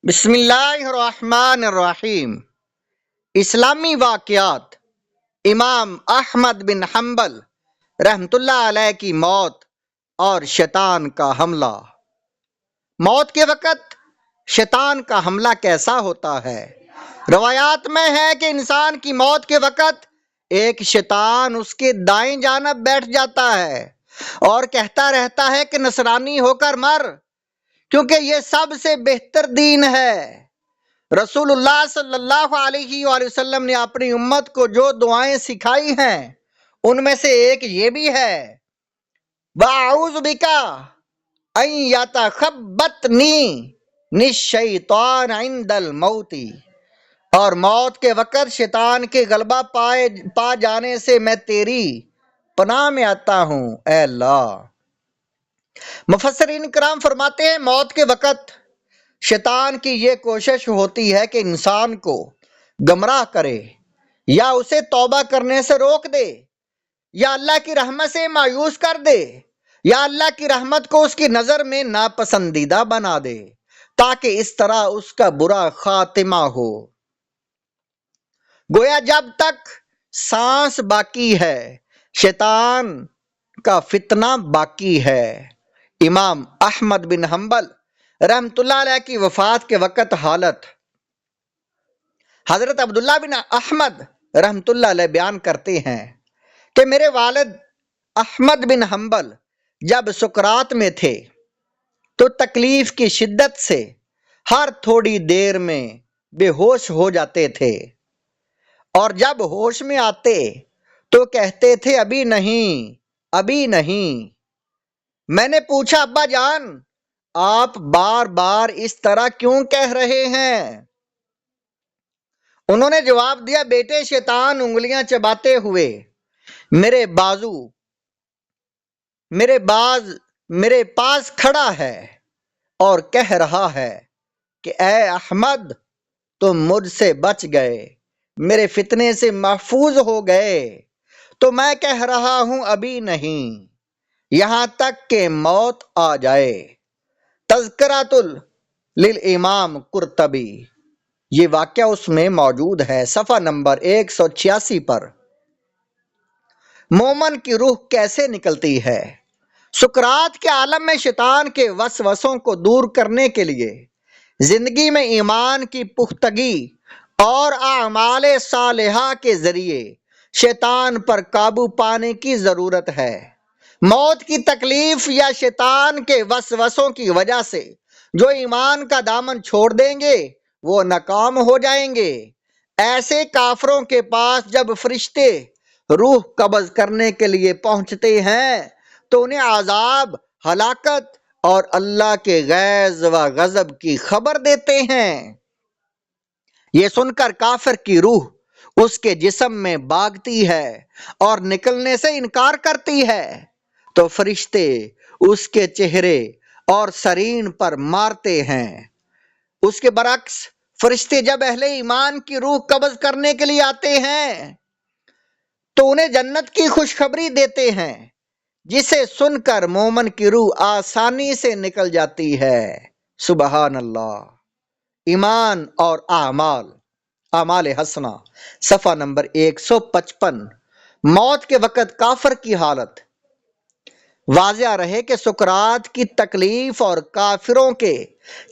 بسم اللہ الرحمن الرحیم۔ اسلامی واقعات۔ امام احمد بن حنبل رحمۃ اللہ علیہ کی موت اور شیطان کا حملہ۔ موت کے وقت شیطان کا حملہ کیسا ہوتا ہے؟ روایات میں ہے کہ انسان کی موت کے وقت ایک شیطان اس کے دائیں جانب بیٹھ جاتا ہے اور کہتا رہتا ہے کہ نصرانی ہو کر مر، کیونکہ یہ سب سے بہتر دین ہے۔ رسول اللہ صلی اللہ علیہ وآلہ وسلم نے اپنی امت کو جو دعائیں سکھائی ہیں ان میں سے ایک یہ بھی ہے، وَأَعُوذُ بِكَ أَن يَتَخَبَّطْنِي الشَّيْطَانُ عِندَ الْمَوْتِ، اور موت کے وقت شیطان کے غلبہ پا جانے سے میں تیری پناہ میں آتا ہوں اے اللہ۔ مفسرین کرام فرماتے ہیں موت کے وقت شیطان کی یہ کوشش ہوتی ہے کہ انسان کو گمراہ کرے، یا اسے توبہ کرنے سے روک دے، یا اللہ کی رحمت سے مایوس کر دے، یا اللہ کی رحمت کو اس کی نظر میں ناپسندیدہ بنا دے، تاکہ اس طرح اس کا برا خاتمہ ہو۔ گویا جب تک سانس باقی ہے شیطان کا فتنہ باقی ہے۔ امام احمد بن حنبل رحمۃ اللہ علیہ کی وفات کے وقت حالت حضرت عبداللہ بن احمد رحمۃ اللہ علیہ بیان کرتے ہیں کہ میرے والد احمد بن حنبل جب سکرات میں تھے تو تکلیف کی شدت سے ہر تھوڑی دیر میں بے ہوش ہو جاتے تھے، اور جب ہوش میں آتے تو کہتے تھے ابھی نہیں، ابھی نہیں۔ میں نے پوچھا ابا جان آپ بار بار اس طرح کیوں کہہ رہے ہیں؟ انہوں نے جواب دیا بیٹے شیطان انگلیاں چباتے ہوئے میرے پاس کھڑا ہے اور کہہ رہا ہے کہ اے احمد تم مجھ سے بچ گئے، میرے فتنے سے محفوظ ہو گئے، تو میں کہہ رہا ہوں ابھی نہیں، یہاں تک کہ موت آ جائے۔ تذکرۃ للامام قرطبی، یہ واقعہ اس میں موجود ہے صفحہ نمبر 186 پر۔ مومن کی روح کیسے نکلتی ہے؟ سکرات کے عالم میں شیطان کے وسوسوں کو دور کرنے کے لیے زندگی میں ایمان کی پختگی اور اعمال صالحہ کے ذریعے شیطان پر قابو پانے کی ضرورت ہے۔ موت کی تکلیف یا شیطان کے وسوسوں کی وجہ سے جو ایمان کا دامن چھوڑ دیں گے وہ ناکام ہو جائیں گے۔ ایسے کافروں کے پاس جب فرشتے روح قبض کرنے کے لیے پہنچتے ہیں تو انہیں عذاب، ہلاکت اور اللہ کے غیظ و غضب کی خبر دیتے ہیں۔ یہ سن کر کافر کی روح اس کے جسم میں بھاگتی ہے اور نکلنے سے انکار کرتی ہے، تو فرشتے اس کے چہرے اور سرین پر مارتے ہیں۔ اس کے برعکس فرشتے جب اہل ایمان کی روح قبض کرنے کے لیے آتے ہیں تو انہیں جنت کی خوشخبری دیتے ہیں، جسے سن کر مومن کی روح آسانی سے نکل جاتی ہے۔ سبحان اللہ۔ ایمان اور اعمال حسنہ صفحہ نمبر 155۔ موت کے وقت کافر کی حالت۔ واضح رہے کہ سکرات کی تکلیف اور کافروں کے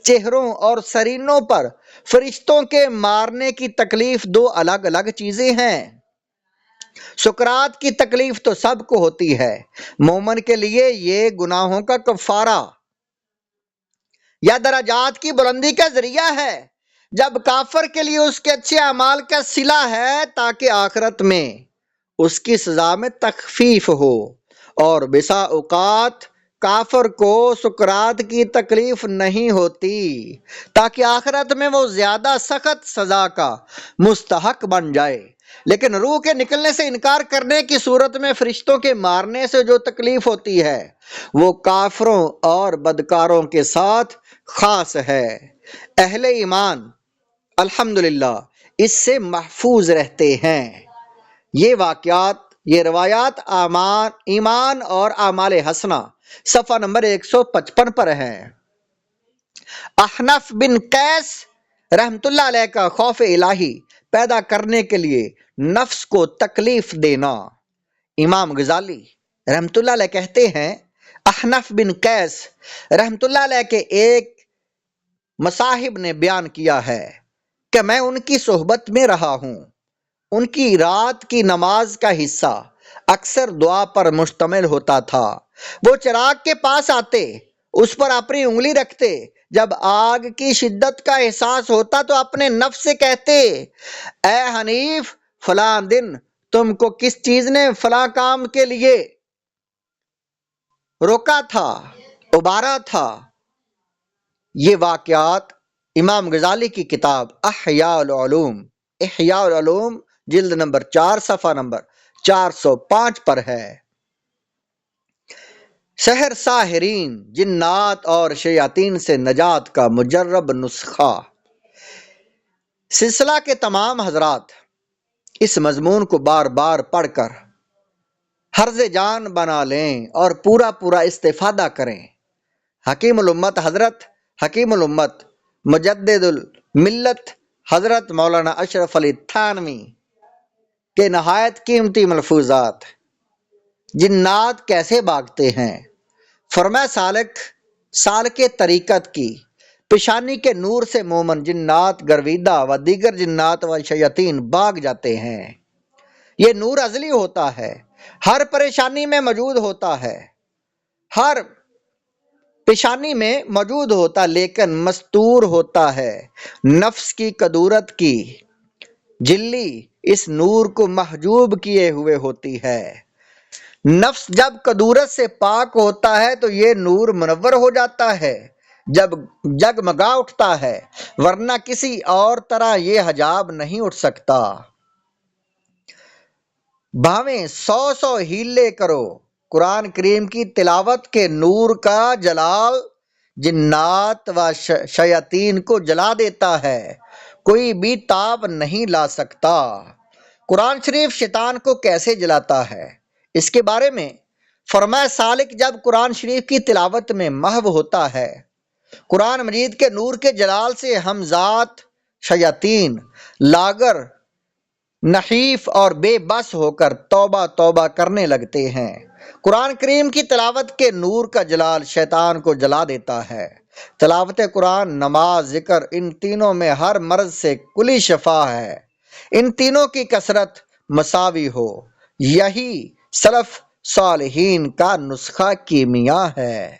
چہروں اور سرینوں پر فرشتوں کے مارنے کی تکلیف دو الگ الگ چیزیں ہیں۔ سکرات کی تکلیف تو سب کو ہوتی ہے، مومن کے لیے یہ گناہوں کا کفارہ یا درجات کی بلندی کا ذریعہ ہے، جب کافر کے لیے اس کے اچھے اعمال کا صلہ ہے تاکہ آخرت میں اس کی سزا میں تخفیف ہو، اور بسا اوقات کافر کو سکرات کی تکلیف نہیں ہوتی تاکہ آخرت میں وہ زیادہ سخت سزا کا مستحق بن جائے۔ لیکن روح کے نکلنے سے انکار کرنے کی صورت میں فرشتوں کے مارنے سے جو تکلیف ہوتی ہے وہ کافروں اور بدکاروں کے ساتھ خاص ہے۔ اہل ایمان الحمدللہ اس سے محفوظ رہتے ہیں۔ یہ روایات ایمان اور اعمال حسنہ صفحہ نمبر 155 پر ہیں۔ احنف بن قیس رحمت اللہ علیہ کا خوف الہی پیدا کرنے کے لیے نفس کو تکلیف دینا۔ امام غزالی رحمت اللہ علیہ کہتے ہیں احنف بن قیس رحمت اللہ علیہ کے ایک مصاحب نے بیان کیا ہے کہ میں ان کی صحبت میں رہا ہوں، ان کی رات کی نماز کا حصہ اکثر دعا پر مشتمل ہوتا تھا۔ وہ چراغ کے پاس آتے، اس پر اپنی انگلی رکھتے، جب آگ کی شدت کا احساس ہوتا تو اپنے نفس سے کہتے، اے حنیف، فلاں دن تم کو کس چیز نے فلاں کام کے لیے روکا تھا، ابارا تھا۔ یہ واقعات امام غزالی کی کتاب احیاء العلوم جلد نمبر 4 صفحہ نمبر 405 پر ہے۔ سحر ساحرین، جنات اور شیاطین سے نجات کا مجرب نسخہ۔ سلسلہ کے تمام حضرات اس مضمون کو بار بار پڑھ کر حرز جان بنا لیں اور پورا استفادہ کریں۔ حکیم الامت حضرت حکیم الامت مجدد الملت حضرت مولانا اشرف علی تھانوی کے نہایت قیمتی ملفوظات۔ جنات کیسے بھاگتے ہیں؟ فرمایا سالک طریقت کی پیشانی کے نور سے مومن جنات گرویدہ و دیگر جنات و شیاطین بھاگ جاتے ہیں۔ یہ نور ازلی ہوتا ہے، ہر پریشانی میں موجود ہوتا ہے، ہر پیشانی میں موجود ہوتا لیکن مستور ہوتا ہے۔ نفس کی کدورت کی جلی اس نور کو محجوب کیے ہوئے ہوتی ہے۔ نفس جب کدورت سے پاک ہوتا ہے تو یہ نور منور ہو جاتا ہے، جب جگمگا اٹھتا ہے، ورنہ کسی اور طرح یہ حجاب نہیں اٹھ سکتا۔ بھاویں 100 ہیلے کرو، قرآن کریم کی تلاوت کے نور کا جلال جنات و شیاطین کو جلا دیتا ہے، کوئی بھی تاب نہیں لا سکتا۔ قرآن شریف شیطان کو کیسے جلاتا ہے؟ اس کے بارے میں فرمایا سالک جب قرآن شریف کی تلاوت میں محو ہوتا ہے، قرآن مجید کے نور کے جلال سے ہمذات شیاطین لاغر نحیف اور بے بس ہو کر توبہ کرنے لگتے ہیں۔ قرآن کریم کی تلاوت کے نور کا جلال شیطان کو جلا دیتا ہے۔ تلاوت قرآن، نماز، ذکر، ان تینوں میں ہر مرض سے کلی شفا ہے۔ ان تینوں کی کثرت مساوی ہو، یہی سلف صالحین کا نسخہ کیمیا ہے۔